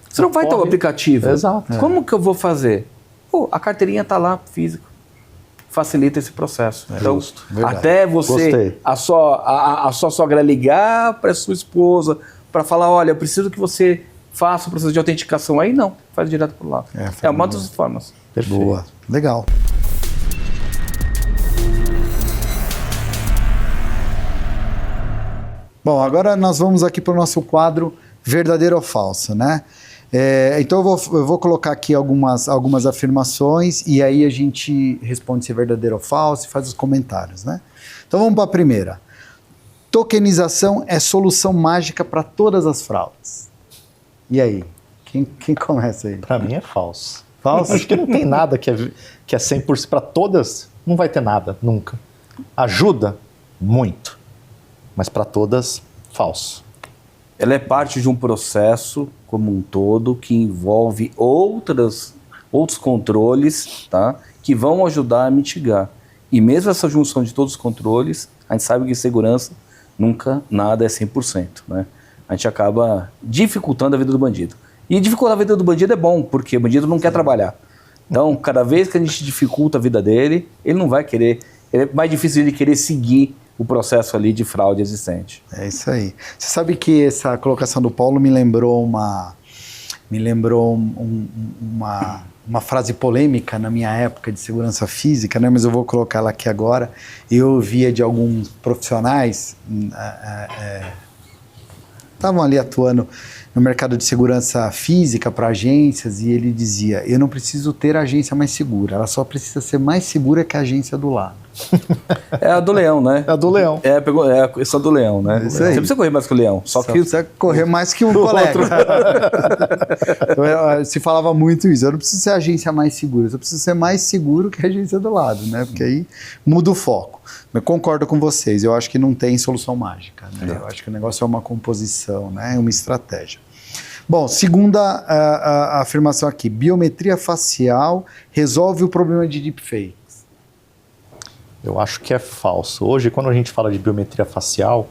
Você não vai ter o aplicativo. Exato. Como que eu vou fazer? Pô, a carteirinha tá lá, física. Facilita esse processo. Então, até você, a sua sogra ligar para sua esposa, para falar, olha, eu preciso que você faça o processo de autenticação. Aí não, faz direto por lá. É uma das formas. Perfeito. Boa, legal. Bom, agora nós vamos aqui para o nosso quadro verdadeiro ou falso, né? Então eu vou colocar aqui algumas afirmações e aí a gente responde se é verdadeiro ou falso e faz os comentários, né? Então vamos para a primeira. Tokenização é solução mágica para todas as fraudes. E aí? Quem começa aí? Para mim é falso. Falso? Acho que não tem nada que é 100%. Para todas, não vai ter nada, nunca. Ajuda? Muito. Mas para todas, falso. Ela é parte de um processo como um todo que envolve outros controles, tá? Que vão ajudar a mitigar. E mesmo essa junção de todos os controles, a gente sabe que segurança nunca nada é 100%, né? A gente acaba dificultando a vida do bandido. E dificultar a vida do bandido é bom, porque o bandido não quer trabalhar. Então, cada vez que a gente dificulta a vida dele, ele não vai querer... É mais difícil ele querer seguir o processo ali de fraude existente. É isso aí. Você sabe que essa colocação do Paulo me lembrou uma frase polêmica na minha época de segurança física, né? Mas eu vou colocar ela aqui agora. Eu ouvia de alguns profissionais estavam ali atuando no mercado de segurança física para agências e ele dizia, eu não preciso ter a agência mais segura, ela só precisa ser mais segura que a agência do lado. É a do leão, né? É a do leão. É a questão do leão, né? Isso aí. Você precisa correr mais que o leão. Só que precisa correr mais que um colega. Se falava muito isso. Eu não preciso ser a agência mais segura. Eu preciso ser mais seguro que a agência do lado, né? Porque aí muda o foco. Eu concordo com vocês. Eu acho que não tem solução mágica, né? Eu acho que o negócio é uma composição, né? É uma estratégia. Bom, segunda a afirmação aqui. Biometria facial resolve o problema de deepfake. Eu acho que é falso. Hoje, quando a gente fala de biometria facial,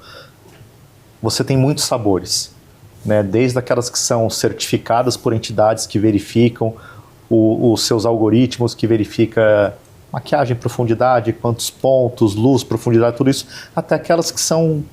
você tem muitos sabores, né? Desde aquelas que são certificadas por entidades que verificam os seus algoritmos, que verifica maquiagem, profundidade, quantos pontos, luz, profundidade, tudo isso, até aquelas que são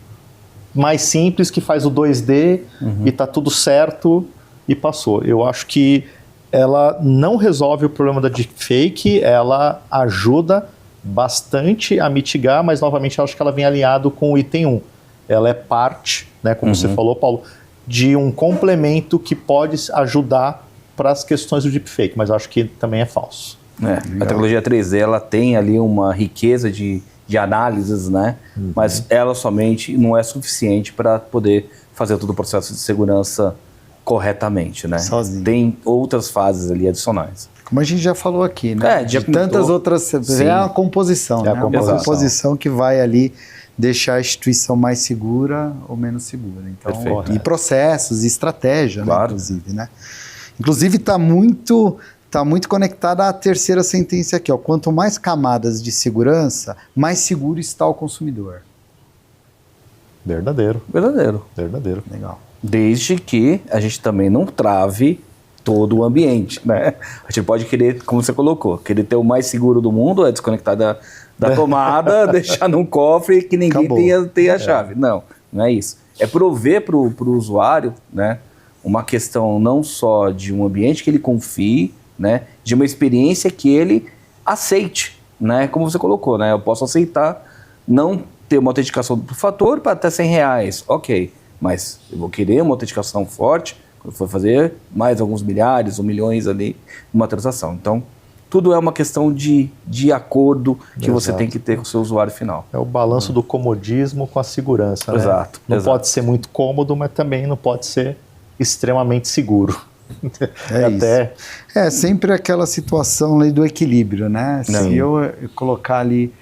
mais simples, que faz o 2D e tá tudo certo e passou. Eu acho que ela não resolve o problema da deepfake, ela ajuda bastante a mitigar, mas novamente eu acho que ela vem alinhado com o item 1. Ela é parte, né, como você falou, Paulo, de um complemento que pode ajudar para as questões do deepfake, mas eu acho que também é falso. A tecnologia 3D ela tem ali uma riqueza de análises, né? Mas ela somente não é suficiente para poder fazer todo o processo de segurança corretamente, né? Sozinho. Tem outras fases ali adicionais. Como a gente já falou aqui, né? Já de tantas outras... Sim. É a composição, né? a composição. Uma composição que vai ali deixar a instituição mais segura ou menos segura. Então, Perfeito. E processos, e estratégia, Claro. né, inclusive, né? Inclusive, está muito conectada à terceira sentença aqui, ó. Quanto mais camadas de segurança, mais seguro está o consumidor. Verdadeiro. Legal. Desde que a gente também não trave todo o ambiente, né? A gente pode querer, como você colocou, querer ter o mais seguro do mundo, é desconectar da tomada, deixar num cofre que ninguém tenha a chave. Não é isso. É prover para o usuário, né, uma questão não só de um ambiente que ele confie, né, de uma experiência que ele aceite, né, como você colocou, né? Eu posso aceitar não ter uma autenticação por fator para até R$100, ok, mas eu vou querer uma autenticação forte quando for fazer mais alguns milhares ou milhões ali numa transação. Então, tudo é uma questão de acordo que você tem que ter com o seu usuário final. É o balanço do comodismo com a segurança, né? Exato. Não pode ser muito cômodo, mas também não pode ser extremamente seguro. É sempre aquela situação ali do equilíbrio, né? Se eu colocar ali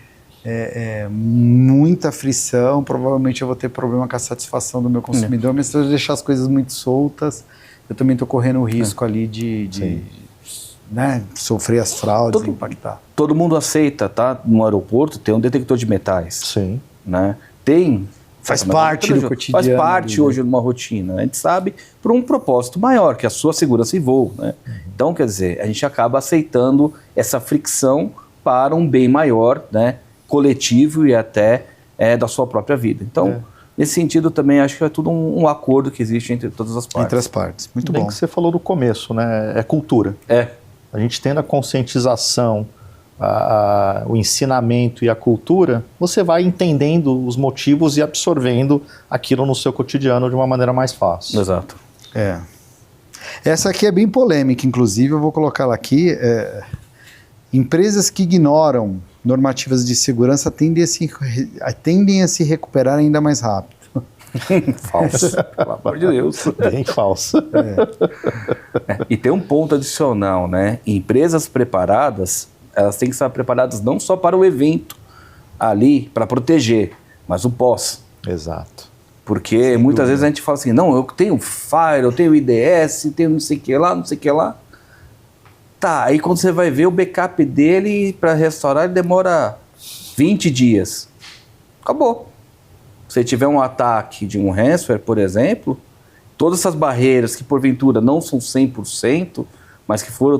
muita frição, provavelmente eu vou ter problema com a satisfação do meu consumidor, mas se eu deixar as coisas muito soltas, eu também estou correndo o risco ali de né, sofrer as fraudes e impactar. Todo mundo aceita, tá? No aeroporto tem um detector de metais. Sim. Né? Faz parte do cotidiano. Faz parte hoje de uma rotina. A gente sabe por um propósito maior, que é a sua segurança em voo. Né? Então, quer dizer, a gente acaba aceitando essa fricção para um bem maior, né? Coletivo e até da sua própria vida. Então, nesse sentido também acho que é tudo um acordo que existe entre todas as partes. Entre as partes, muito Bem bom. que você falou do começo, né? É cultura. A gente tendo a conscientização, o ensinamento e a cultura, você vai entendendo os motivos e absorvendo aquilo no seu cotidiano de uma maneira mais fácil. Exato. Essa aqui é bem polêmica, inclusive, eu vou colocá-la aqui. Empresas que ignoram normativas de segurança tendem a se recuperar ainda mais rápido. Falso, pelo amor de Deus. Bem falso. E tem um ponto adicional, né? Empresas preparadas, elas têm que estar preparadas não só para o evento ali, para proteger, mas o pós. Exato. Porque muitas vezes a gente fala assim, não, eu tenho Fire, eu tenho IDS, tenho não sei o que lá, não sei o que lá. Tá, aí quando você vai ver o backup dele para restaurar, ele demora 20 dias. Acabou. Se tiver um ataque de um ransomware, por exemplo, todas essas barreiras que porventura não são 100%, mas que foram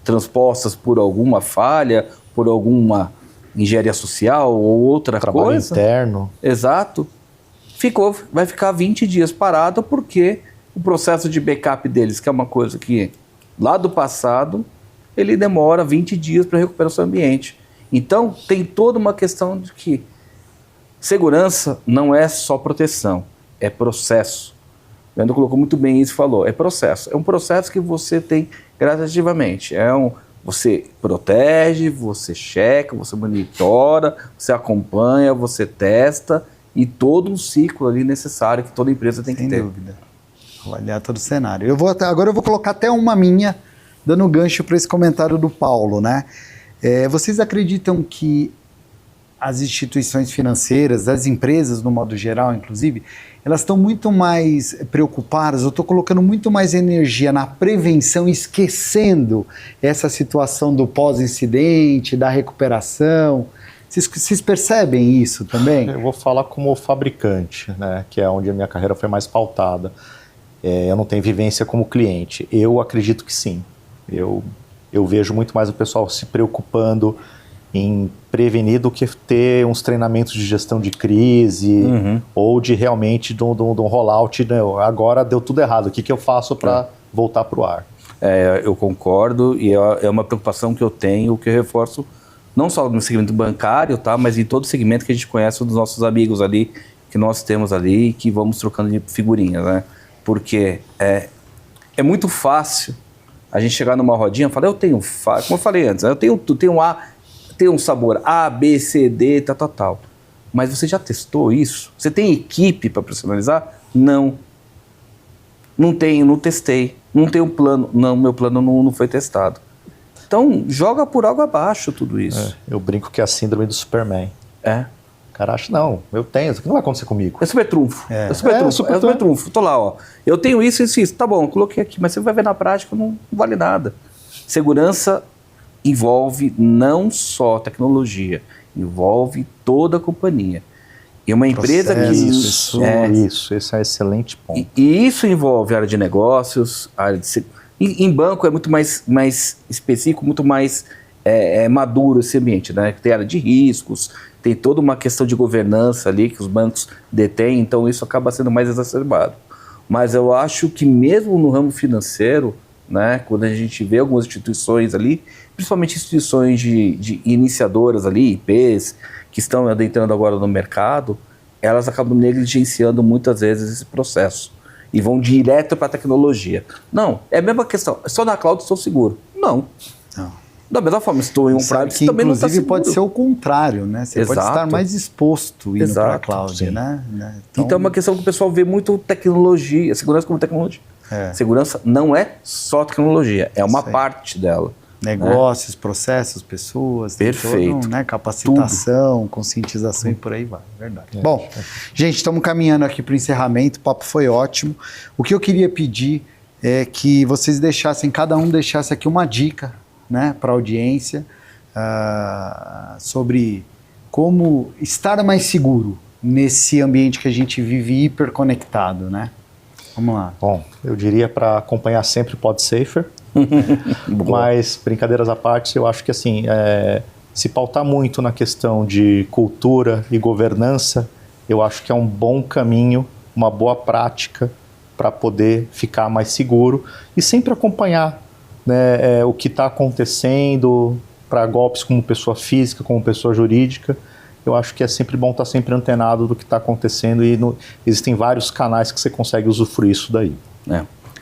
transpostas por alguma falha, por alguma engenharia social ou outra Trabalho coisa. interno. Exato. Vai ficar 20 dias parado porque o processo de backup deles, que é uma coisa que lá do passado, ele demora 20 dias para recuperar o seu ambiente. Então, tem toda uma questão de que segurança não é só proteção, é processo. O Leandro colocou muito bem isso e falou, é processo. É um processo que você tem gradativamente. Você protege, você checa, você monitora, você acompanha, você testa e todo um ciclo ali necessário que toda empresa tem que ter. Sem dúvida. Avaliar todo o cenário. Agora eu vou colocar até uma minha, dando gancho para esse comentário do Paulo, né? Vocês acreditam que as instituições financeiras, as empresas, no modo geral, inclusive, elas estão muito mais preocupadas, eu estou colocando muito mais energia na prevenção, esquecendo essa situação do pós-incidente, da recuperação? Vocês percebem isso também? Eu vou falar como fabricante, né, que é onde a minha carreira foi mais pautada. Eu não tenho vivência como cliente. Eu acredito que sim. Eu vejo muito mais o pessoal se preocupando em prevenir do que ter uns treinamentos de gestão de crise ou de realmente de um rollout. Né? Agora deu tudo errado, o que eu faço para voltar para o ar? Eu concordo e é uma preocupação que eu tenho, que eu reforço não só no segmento bancário, tá, mas em todo segmento que a gente conhece dos nossos amigos ali, que nós temos ali, que vamos trocando de figurinhas, né? Porque é muito fácil a gente chegar numa rodinha e falar, eu tenho, como eu falei antes, eu tenho um sabor A, B, C, D, tal. Mas você já testou isso? Você tem equipe para personalizar? Não. Não tenho, não testei. Não tenho plano. Não, meu plano não foi testado. Então, joga por água abaixo tudo isso. Eu brinco que é a síndrome do Superman. O cara acha, não, eu tenho, isso aqui não vai acontecer comigo. É super trunfo. É super trunfo. Tô lá, ó. Eu tenho isso. Tá bom, eu coloquei aqui, mas você vai ver na prática, não vale nada. Segurança envolve não só tecnologia, envolve toda a companhia. E uma empresa que... Isso, esse é um excelente ponto. E isso envolve área de negócios, área de... Em banco é muito mais específico, muito mais maduro esse ambiente, né? Tem área de riscos, tem toda uma questão de governança ali que os bancos detêm, então isso acaba sendo mais exacerbado. Mas eu acho que mesmo no ramo financeiro, né, quando a gente vê algumas instituições ali, principalmente instituições de iniciadoras ali, IPs, que estão adentrando agora no mercado, elas acabam negligenciando muitas vezes esse processo e vão direto para a tecnologia. Não, é a mesma questão, só na cloud estou seguro. Não. Da mesma forma, estou em um private, você também não está seguro. Inclusive pode ser o contrário, né? Você pode estar mais exposto indo para a cloud, né? Então é uma questão que o pessoal vê muito tecnologia, segurança como tecnologia. Segurança não é só tecnologia, é uma parte dela. Negócios, processos, pessoas, tem Perfeito. todo, capacitação, conscientização e por aí vai, verdade. Bom, gente, estamos caminhando aqui para o encerramento, o papo foi ótimo. O que eu queria pedir é que vocês cada um deixasse aqui uma dica, para a audiência sobre como estar mais seguro nesse ambiente que a gente vive hiperconectado, Vamos lá. Bom, eu diria para acompanhar sempre o PodSafer. Mas, brincadeiras à parte, eu acho que assim, se pautar muito na questão de cultura e governança, eu acho que é um bom caminho, uma boa prática para poder ficar mais seguro e sempre acompanhar o que está acontecendo para golpes como pessoa física, como pessoa jurídica. Eu acho que é sempre bom estar sempre antenado do que está acontecendo e existem vários canais que você consegue usufruir isso daí.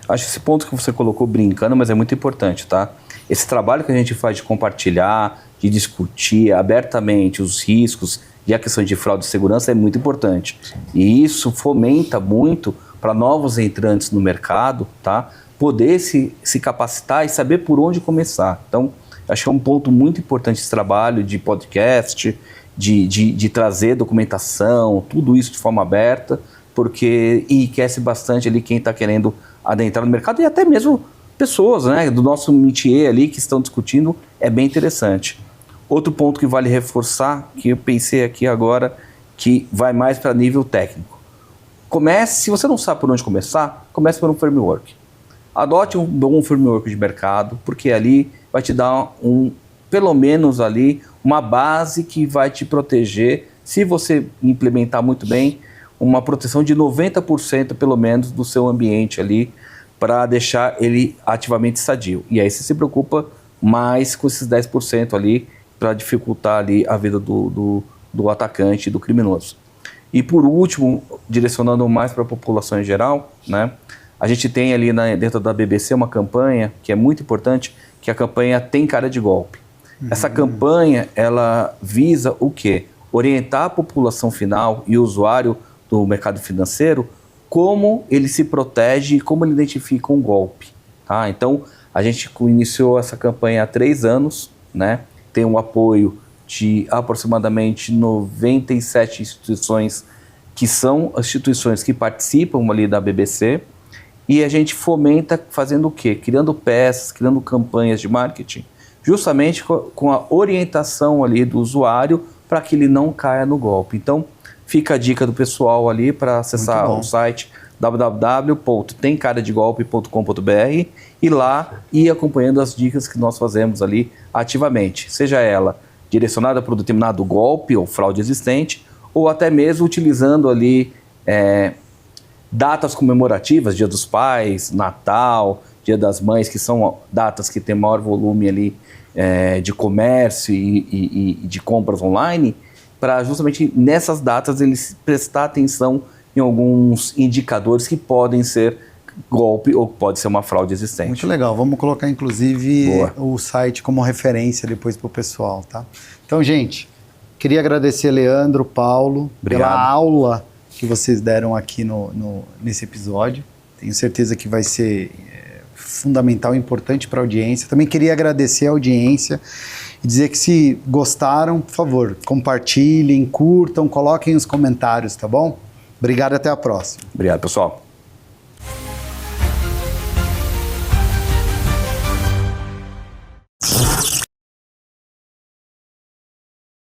Acho que esse ponto que você colocou brincando, mas é muito importante, tá? Esse trabalho que a gente faz de compartilhar, de discutir abertamente os riscos e a questão de fraude e segurança é muito importante. Sim. E isso fomenta muito para novos entrantes no mercado, tá? Poder se capacitar e saber por onde começar. Então, acho que é um ponto muito importante esse trabalho de podcast, de trazer documentação, tudo isso de forma aberta, porque enriquece bastante ali quem está querendo adentrar no mercado e até mesmo pessoas, do nosso métier ali que estão discutindo, é bem interessante. Outro ponto que vale reforçar, que eu pensei aqui agora, que vai mais para nível técnico. Se você não sabe por onde começar, comece por um framework. Adote um bom framework de mercado, porque ali vai te dar pelo menos ali, uma base que vai te proteger, se você implementar muito bem, uma proteção de 90% pelo menos do seu ambiente ali, para deixar ele ativamente sadio. E aí você se preocupa mais com esses 10% ali, para dificultar ali a vida do atacante, do criminoso. E por último, direcionando mais para a população em geral, a gente tem ali dentro da BBC uma campanha que é muito importante, que é a campanha Tem Cara de Golpe. Essa campanha, ela visa o quê? Orientar a população final e o usuário do mercado financeiro como ele se protege e como ele identifica um golpe. Tá? Então, a gente iniciou essa campanha há 3 anos, tem um apoio de aproximadamente 97 instituições que são instituições que participam ali da BBC, e a gente fomenta fazendo o quê? Criando peças, criando campanhas de marketing, justamente com a orientação ali do usuário para que ele não caia no golpe. Então, fica a dica do pessoal ali para acessar o site www.temcaradegolpe.com.br e lá ir acompanhando as dicas que nós fazemos ali ativamente, seja ela direcionada para um determinado golpe ou fraude existente, ou até mesmo utilizando ali datas comemorativas, Dia dos Pais, Natal, Dia das Mães, que são datas que têm maior volume ali de comércio e de compras online, para justamente nessas datas eles prestar atenção em alguns indicadores que podem ser golpe ou pode ser uma fraude existente. Muito legal, vamos colocar inclusive o site como referência depois para o pessoal, tá? Então, gente, queria agradecer Leandro, Paulo, pela aula que vocês deram aqui nesse episódio. Tenho certeza que vai ser fundamental e importante para a audiência. Também queria agradecer a audiência e dizer que se gostaram, por favor, compartilhem, curtam, coloquem os comentários, tá bom? Obrigado, até a próxima. Obrigado, pessoal.